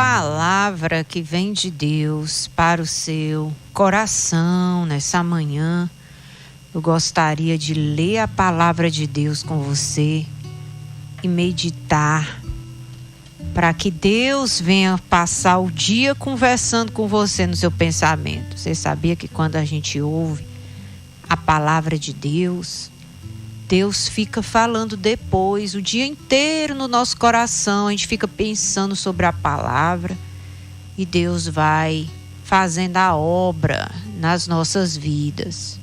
palavra que vem de Deus para o seu coração nessa manhã. Eu gostaria de ler a palavra de Deus com você e meditar, para que Deus venha passar o dia conversando com você no seu pensamento. Você sabia que quando a gente ouve a palavra de Deus, Deus fica falando depois, o dia inteiro no nosso coração, a gente fica pensando sobre a palavra e Deus vai fazendo a obra nas nossas vidas.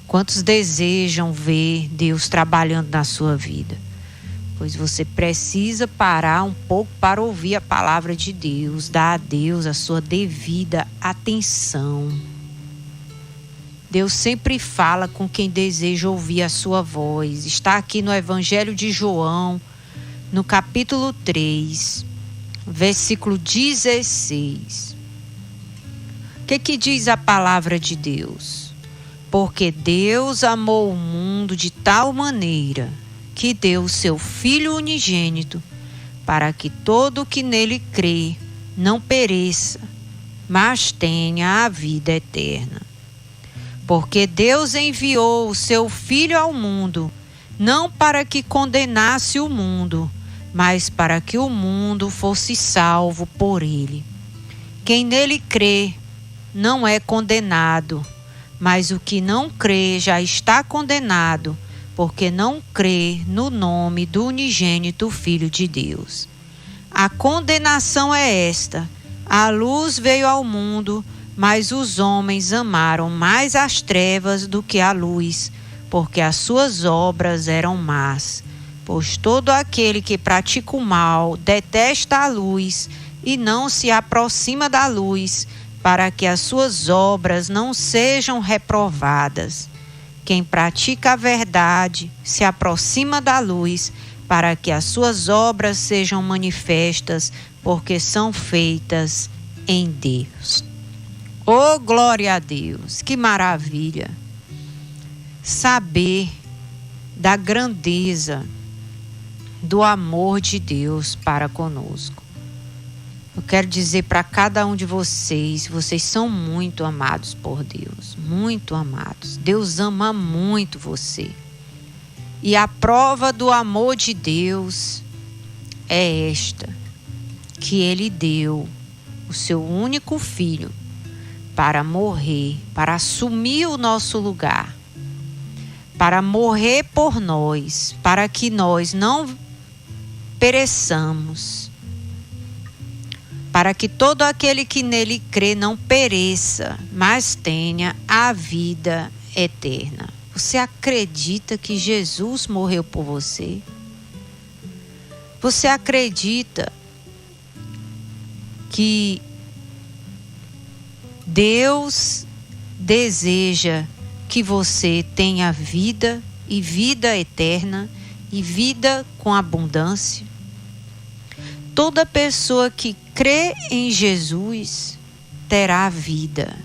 Quantos desejam ver Deus trabalhando na sua vida? Pois você precisa parar um pouco para ouvir a palavra de Deus, dar a Deus a sua devida atenção. Deus sempre fala com quem deseja ouvir a sua voz. Está aqui no Evangelho de João, no capítulo 3, versículo 16. O que diz a palavra de Deus? Porque Deus amou o mundo de tal maneira que deu o seu Filho unigênito, para que todo o que nele crê não pereça, mas tenha a vida eterna. Porque Deus enviou o seu Filho ao mundo, não para que condenasse o mundo, mas para que o mundo fosse salvo por ele. Quem nele crê não é condenado, mas o que não crê já está condenado, porque não crê no nome do unigênito Filho de Deus. A condenação é esta: a luz veio ao mundo, mas os homens amaram mais as trevas do que a luz, porque as suas obras eram más. Pois todo aquele que pratica o mal detesta a luz e não se aproxima da luz, para que as suas obras não sejam reprovadas. Quem pratica a verdade se aproxima da luz, para que as suas obras sejam manifestas, porque são feitas em Deus. Oh, glória a Deus! Que maravilha! Saber da grandeza do amor de Deus para conosco. Eu quero dizer para cada um de vocês, vocês são muito amados por Deus, muito amados. Deus ama muito você. E a prova do amor de Deus é esta, que Ele deu o seu único Filho para morrer, para assumir o nosso lugar, para morrer por nós, para que nós não pereçamos, para que todo aquele que nele crê não pereça, mas tenha a vida eterna. Você acredita que Jesus morreu por você? Você acredita que Deus deseja que você tenha vida e vida eterna e vida com abundância? Toda pessoa que crê em Jesus terá vida,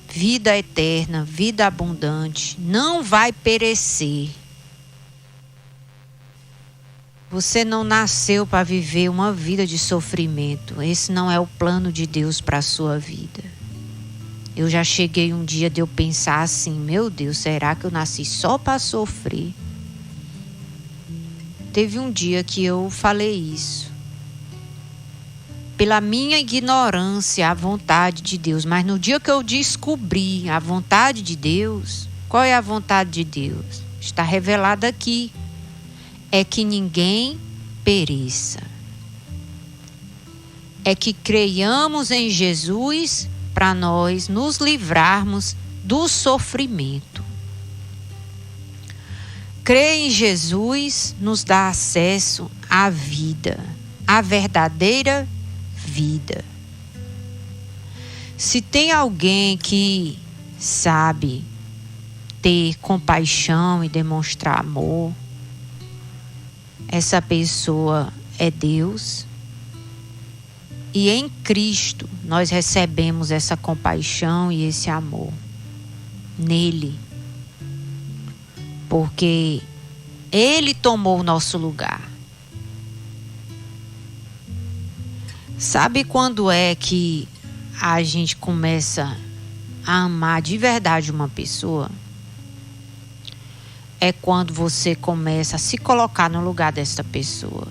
vida eterna, vida abundante, não vai perecer. Você não nasceu para viver uma vida de sofrimento. Esse não é o plano de Deus para a sua vida. Eu já cheguei um dia de eu pensar assim: meu Deus, será que eu nasci só para sofrer? Teve um dia que eu falei isso. Pela minha ignorância, a vontade de Deus. Mas no dia que eu descobri a vontade de Deus, qual é a vontade de Deus? Está revelada aqui. É que ninguém pereça. É que creiamos em Jesus para nós nos livrarmos do sofrimento. Crer em Jesus nos dá acesso à vida, à verdadeira vida. Se tem alguém que sabe ter compaixão e demonstrar amor, essa pessoa é Deus. E em Cristo nós recebemos essa compaixão e esse amor nele. Porque Ele tomou o nosso lugar. Sabe quando é que a gente começa a amar de verdade uma pessoa? É quando você começa a se colocar no lugar desta pessoa.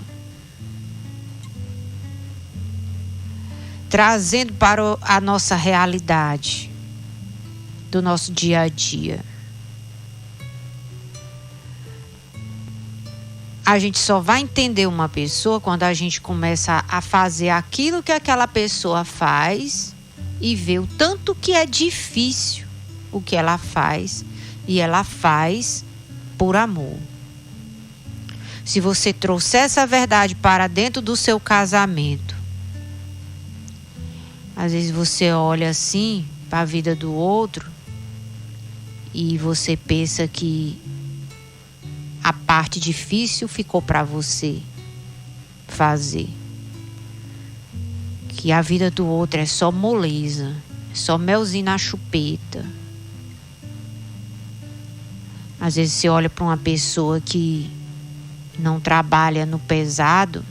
Trazendo para a nossa realidade, do nosso dia a dia. A gente só vai entender uma pessoa quando a gente começa a fazer aquilo que aquela pessoa faz e ver o tanto que é difícil o que ela faz, e ela faz por amor. Se você trouxer essa verdade para dentro do seu casamento, às vezes você olha assim para a vida do outro e você pensa que a parte difícil ficou para você fazer. Que a vida do outro é só moleza, é só melzinho na chupeta. Às vezes você olha para uma pessoa que não trabalha no pesado,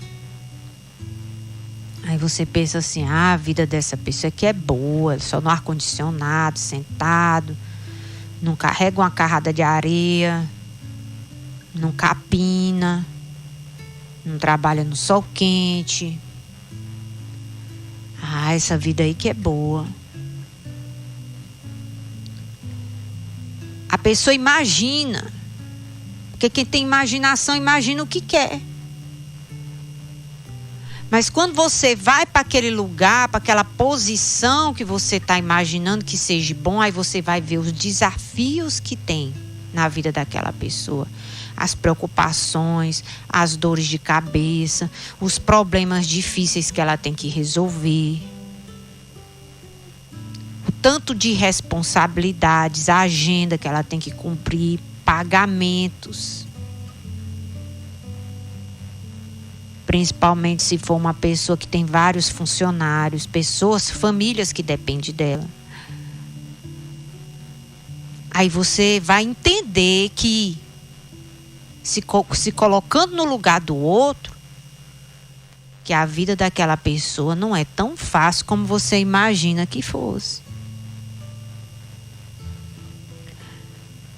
aí você pensa assim, a vida dessa pessoa aqui é boa, só no ar-condicionado, sentado, não carrega uma carrada de areia, não capina, não trabalha no sol quente. Essa vida aí que é boa. A pessoa imagina, porque quem tem imaginação imagina o que quer. Mas quando você vai para aquele lugar, para aquela posição que você está imaginando que seja bom, aí você vai ver os desafios que tem na vida daquela pessoa. As preocupações, as dores de cabeça, os problemas difíceis que ela tem que resolver. O tanto de responsabilidades, a agenda que ela tem que cumprir, pagamentos. Principalmente se for uma pessoa que tem vários funcionários, pessoas, famílias que dependem dela. Aí você vai entender que se colocando no lugar do outro, que a vida daquela pessoa não é tão fácil como você imagina que fosse.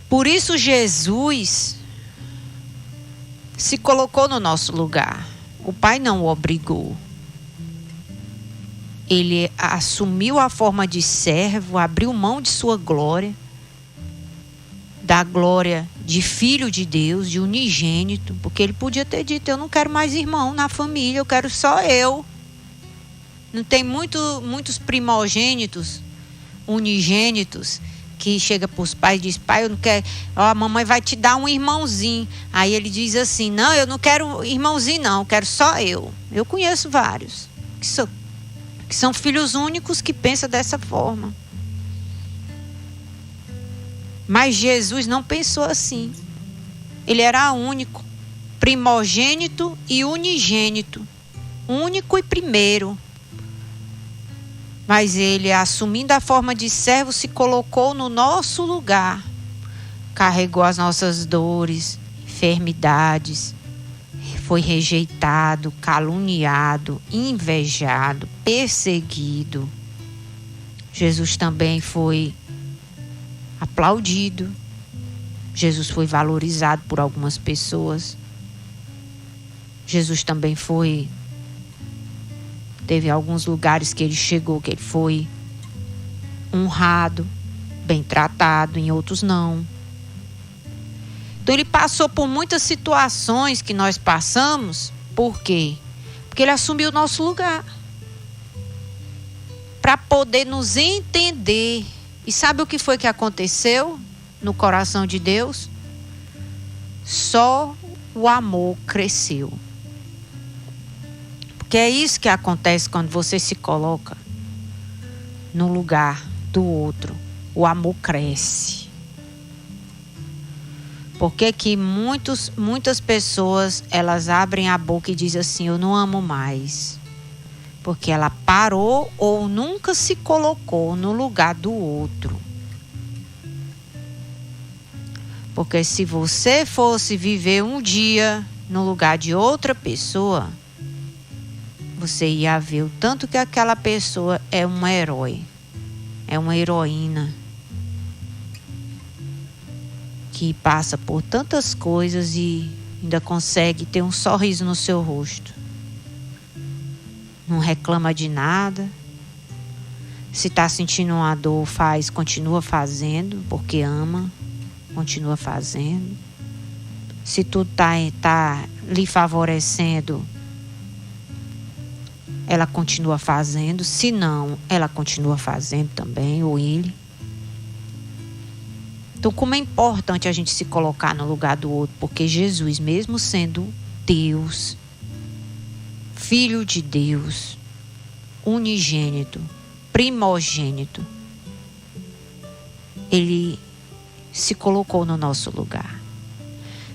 Por isso Jesus se colocou no nosso lugar. O Pai não o obrigou. Ele assumiu a forma de servo, abriu mão de sua glória, da glória de filho de Deus, de unigênito, porque ele podia ter dito, eu não quero mais irmão na família, eu quero só eu. Não tem muitos primogênitos, unigênitos, que chega para os pais e diz, pai, eu não quero, a mamãe vai te dar um irmãozinho. Aí ele diz assim, não, eu não quero irmãozinho não, eu quero só eu. Eu conheço vários que são filhos únicos que pensam dessa forma. Mas Jesus não pensou assim. Ele era único, primogênito e unigênito, único e primeiro. Mas ele, assumindo a forma de servo, se colocou no nosso lugar. Carregou as nossas dores, enfermidades. Foi rejeitado, caluniado, invejado, perseguido. Jesus também foi aplaudido. Jesus foi valorizado por algumas pessoas. Jesus também teve alguns lugares que ele chegou, que ele foi honrado, bem tratado, em outros não. Então ele passou por muitas situações que nós passamos. Por quê? Porque ele assumiu o nosso lugar. Para poder nos entender. E sabe o que foi que aconteceu no coração de Deus? Só o amor cresceu. Porque é isso que acontece quando você se coloca no lugar do outro. O amor cresce. Porque que muitas pessoas, elas abrem a boca e dizem assim, eu não amo mais. Porque ela parou ou nunca se colocou no lugar do outro. Porque se você fosse viver um dia no lugar de outra pessoa, você ia ver o tanto que aquela pessoa é um herói, é uma heroína, que passa por tantas coisas e ainda consegue ter um sorriso no seu rosto. Não reclama de nada. Se está sentindo uma dor, continua fazendo, porque ama, continua fazendo. Se tudo tá lhe favorecendo, ela continua fazendo. Se não, ela continua fazendo também, ou ele. Então, como é importante a gente se colocar no lugar do outro, porque Jesus, mesmo sendo Deus, Filho de Deus, unigênito, primogênito, Ele se colocou no nosso lugar.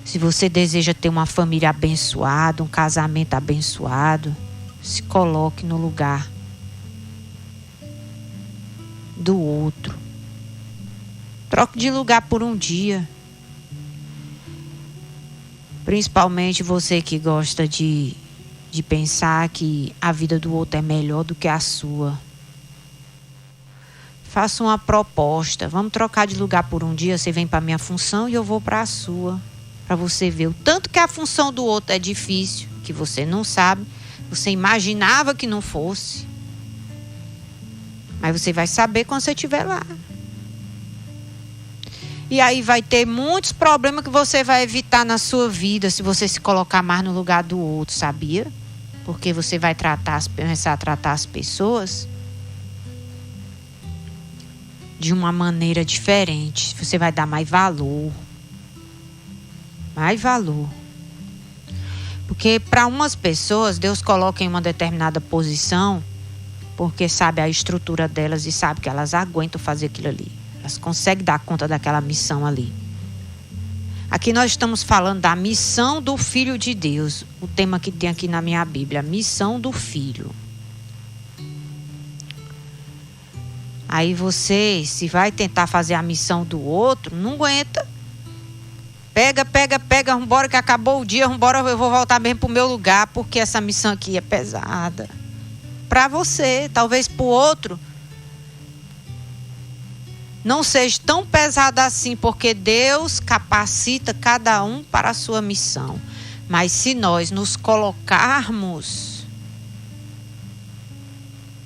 Se você deseja ter uma família abençoada, um casamento abençoado, se coloque no lugar do outro. Troque de lugar por um dia. Principalmente você que gosta de pensar que a vida do outro é melhor do que a sua. Faça uma proposta. Vamos trocar de lugar por um dia. Você vem para a minha função e eu vou para a sua. Para você ver o tanto que a função do outro é difícil, que você não sabe. Você imaginava que não fosse. Mas você vai saber quando você estiver lá. E aí vai ter muitos problemas que você vai evitar na sua vida se você se colocar mais no lugar do outro, sabia? Porque você vai começar a tratar as pessoas de uma maneira diferente. Você vai dar mais valor. Mais valor. Porque para umas pessoas, Deus coloca em uma determinada posição porque sabe a estrutura delas e sabe que elas aguentam fazer aquilo ali. Elas conseguem dar conta daquela missão ali. Aqui nós estamos falando da missão do Filho de Deus. O tema que tem aqui na minha Bíblia, missão do Filho. Aí você, se vai tentar fazer a missão do outro, não aguenta. Pega, vambora que acabou o dia, vambora, eu vou voltar mesmo pro meu lugar, porque essa missão aqui é pesada. Para você, talvez pro outro não seja tão pesada assim, porque Deus capacita cada um para a sua missão. Mas se nós nos colocarmos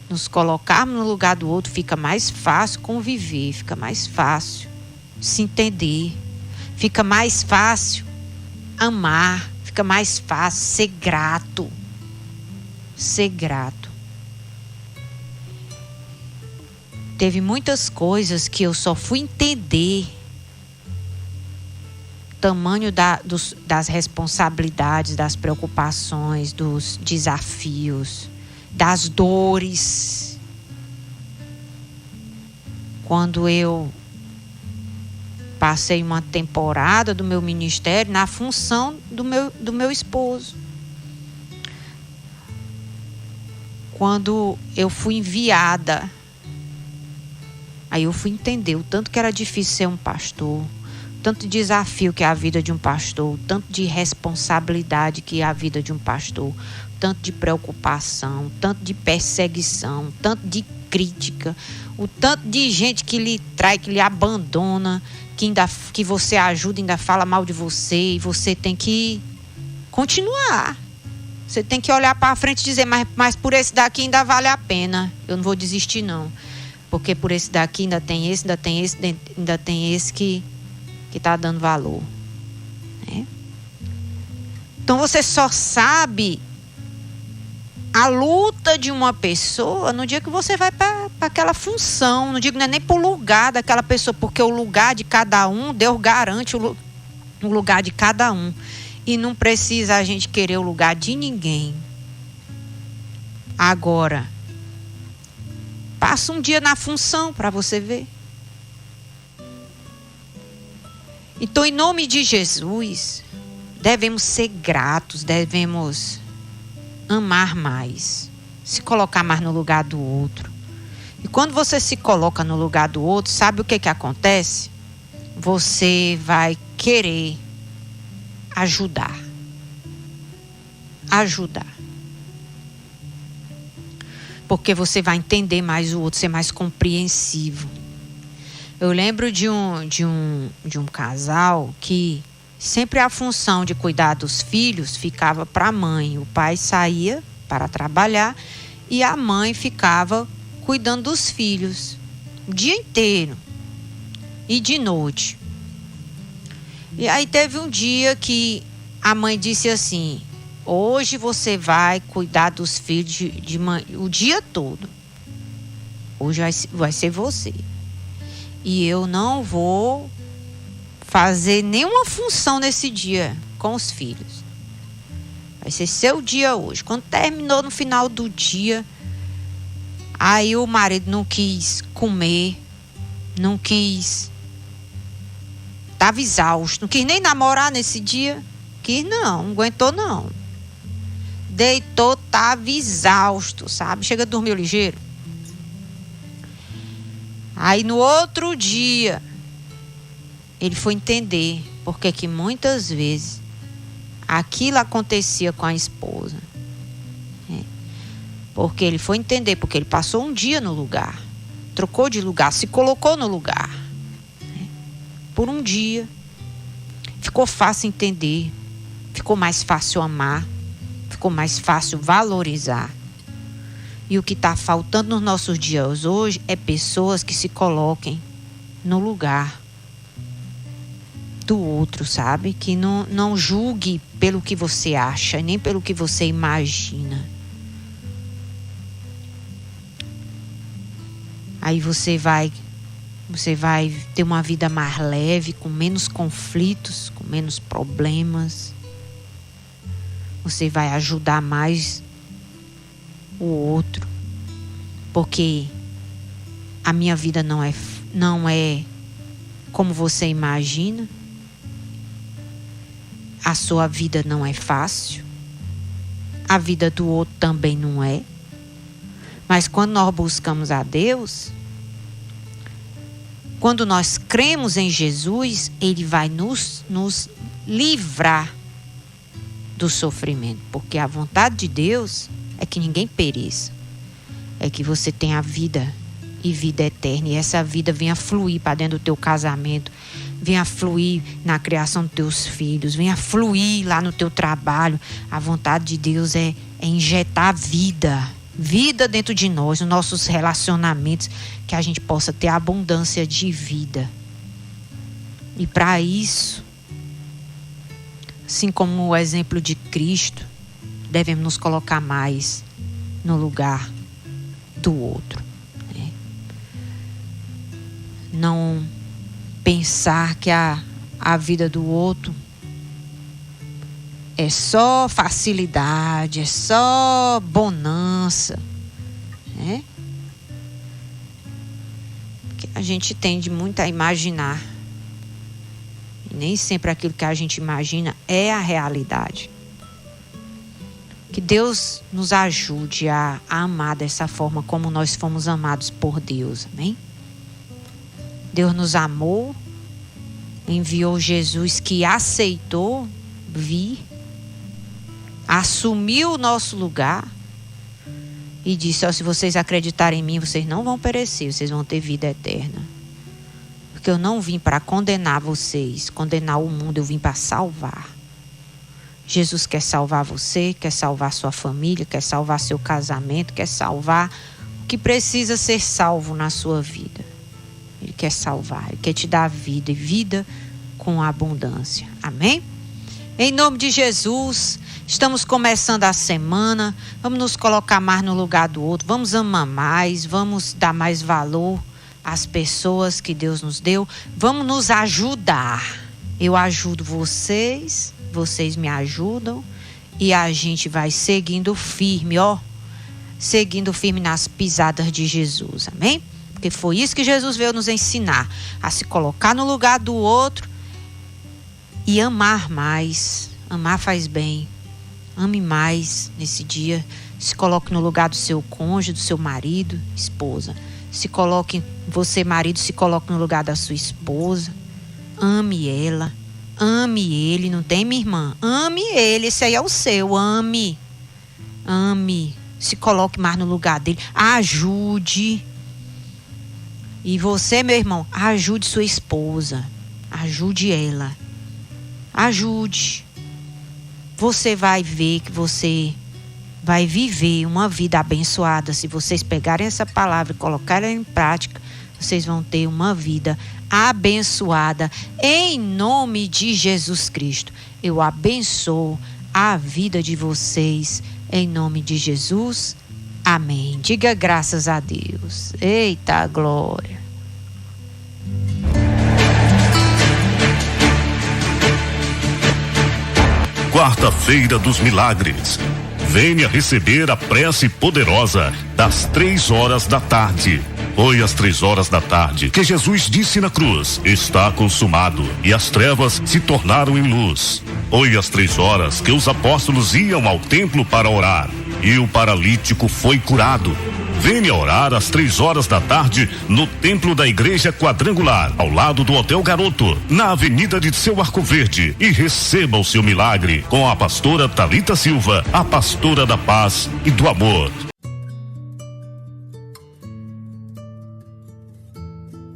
no lugar do outro, fica mais fácil conviver, fica mais fácil se entender, fica mais fácil amar, fica mais fácil ser grato. Ser grato. Teve muitas coisas que eu só fui entender o tamanho das responsabilidades, das preocupações, dos desafios, das dores. Quando eu passei uma temporada do meu ministério na função do meu esposo. Quando eu fui enviada, aí eu fui entender o tanto que era difícil ser um pastor, o tanto de desafio que é a vida de um pastor, o tanto de responsabilidade que é a vida de um pastor, o tanto de preocupação, o tanto de perseguição, o tanto de crítica, o tanto de gente que lhe trai, que lhe abandona, que você ajuda, ainda fala mal de você, e você tem que continuar. Você tem que olhar para frente e dizer, mas por esse daqui ainda vale a pena, eu não vou desistir não. Porque por esse daqui ainda tem esse que está dando valor. Né? Então você só sabe a luta de uma pessoa no dia que você vai para aquela função. Não digo nem para o lugar daquela pessoa, porque o lugar de cada um, Deus garante o lugar de cada um. E não precisa a gente querer o lugar de ninguém. Agora, passa um dia na função para você ver. Então, em nome de Jesus, devemos ser gratos, devemos amar mais, se colocar mais no lugar do outro. E quando você se coloca no lugar do outro, sabe o que acontece? Você vai querer ajudar. porque você vai entender mais o outro, ser mais compreensivo. Eu lembro de um casal que sempre a função de cuidar dos filhos ficava para a mãe. O pai saía para trabalhar e a mãe ficava cuidando dos filhos o dia inteiro e de noite. E aí teve um dia que a mãe disse assim: hoje você vai cuidar dos filhos o dia todo. Hoje vai ser você. E eu não vou fazer nenhuma função nesse dia com os filhos. Vai ser seu dia hoje. Quando terminou no final do dia, aí o marido não quis comer, não quis, estava exausto, não quis nem namorar nesse dia. Quis não aguentou não. Deitou, estava exausto, sabe? Chega, dormiu ligeiro. Aí no outro dia, ele foi entender porque que muitas vezes aquilo acontecia com a esposa. Porque ele foi entender, porque ele passou um dia no lugar, trocou de lugar, se colocou no lugar. Por um dia, ficou fácil entender, ficou mais fácil amar, ficou mais fácil valorizar. E o que está faltando nos nossos dias hoje é pessoas que se coloquem no lugar do outro, sabe? Que não julgue pelo que você acha, nem pelo que você imagina. Aí você vai ter uma vida mais leve, com menos conflitos, com menos problemas. Você vai ajudar mais o outro, porque a minha vida não é como você imagina. A sua vida não é fácil, a vida do outro também não é. Mas quando nós buscamos a Deus, quando nós cremos em Jesus, Ele vai nos livrar do sofrimento, porque a vontade de Deus é que ninguém pereça, é que você tenha vida e vida eterna, e essa vida venha fluir para dentro do teu casamento, venha fluir na criação dos teus filhos, venha fluir lá no teu trabalho. A vontade de Deus é injetar vida dentro de nós, nos nossos relacionamentos, que a gente possa ter abundância de vida. E para isso, assim como o exemplo de Cristo, devemos nos colocar mais no lugar do outro, né? Não pensar que a vida do outro é só facilidade, é só bonança, né? Que a gente tende muito a imaginar. E nem sempre aquilo que a gente imagina é a realidade. Que Deus nos ajude a amar dessa forma como nós fomos amados por Deus, amém? Deus nos amou, enviou Jesus que aceitou vir, assumiu o nosso lugar e disse: se vocês acreditarem em mim, vocês não vão perecer, vocês vão ter vida eterna. Porque eu não vim para condenar vocês, condenar o mundo, eu vim para salvar. Jesus quer salvar você, quer salvar sua família, quer salvar seu casamento, quer salvar o que precisa ser salvo na sua vida. Ele quer salvar, Ele quer te dar vida e vida com abundância. Amém? Em nome de Jesus, estamos começando a semana. Vamos nos colocar mais no lugar do outro. Vamos amar mais, vamos dar mais valor às pessoas que Deus nos deu. Vamos nos ajudar. Eu ajudo vocês, vocês me ajudam. E a gente vai seguindo firme, seguindo firme nas pisadas de Jesus. Amém? Porque foi isso que Jesus veio nos ensinar, a se colocar no lugar do outro e amar mais. Amar faz bem. Ame mais nesse dia. Se coloque no lugar do seu cônjuge, do seu marido, esposa. Se coloque, você marido, se coloque no lugar da sua esposa. Ame ela. Ame ele. Não tem, minha irmã? Ame ele. Esse aí é o seu. Ame. Ame. Se coloque mais no lugar dele. Ajude. E você, meu irmão, ajude sua esposa. Ajude ela. Ajude. Você vai ver que você vai viver uma vida abençoada. Se vocês pegarem essa palavra e colocarem em prática, vocês vão ter uma vida abençoada. Em nome de Jesus Cristo, eu abençoo a vida de vocês. Em nome de Jesus. Amém. Diga graças a Deus. Eita glória. Quarta-feira dos Milagres. Venha receber a prece poderosa das 3 horas da tarde. Foi às 3 horas da tarde que Jesus disse na cruz: está consumado, e as trevas se tornaram em luz. Foi às 3 horas que os apóstolos iam ao templo para orar, e o paralítico foi curado. Venha orar às 3 horas da tarde no templo da Igreja Quadrangular, ao lado do Hotel Garoto, na Avenida de Seu Arco Verde, e receba o seu milagre com a pastora Thalita Silva, a pastora da paz e do amor.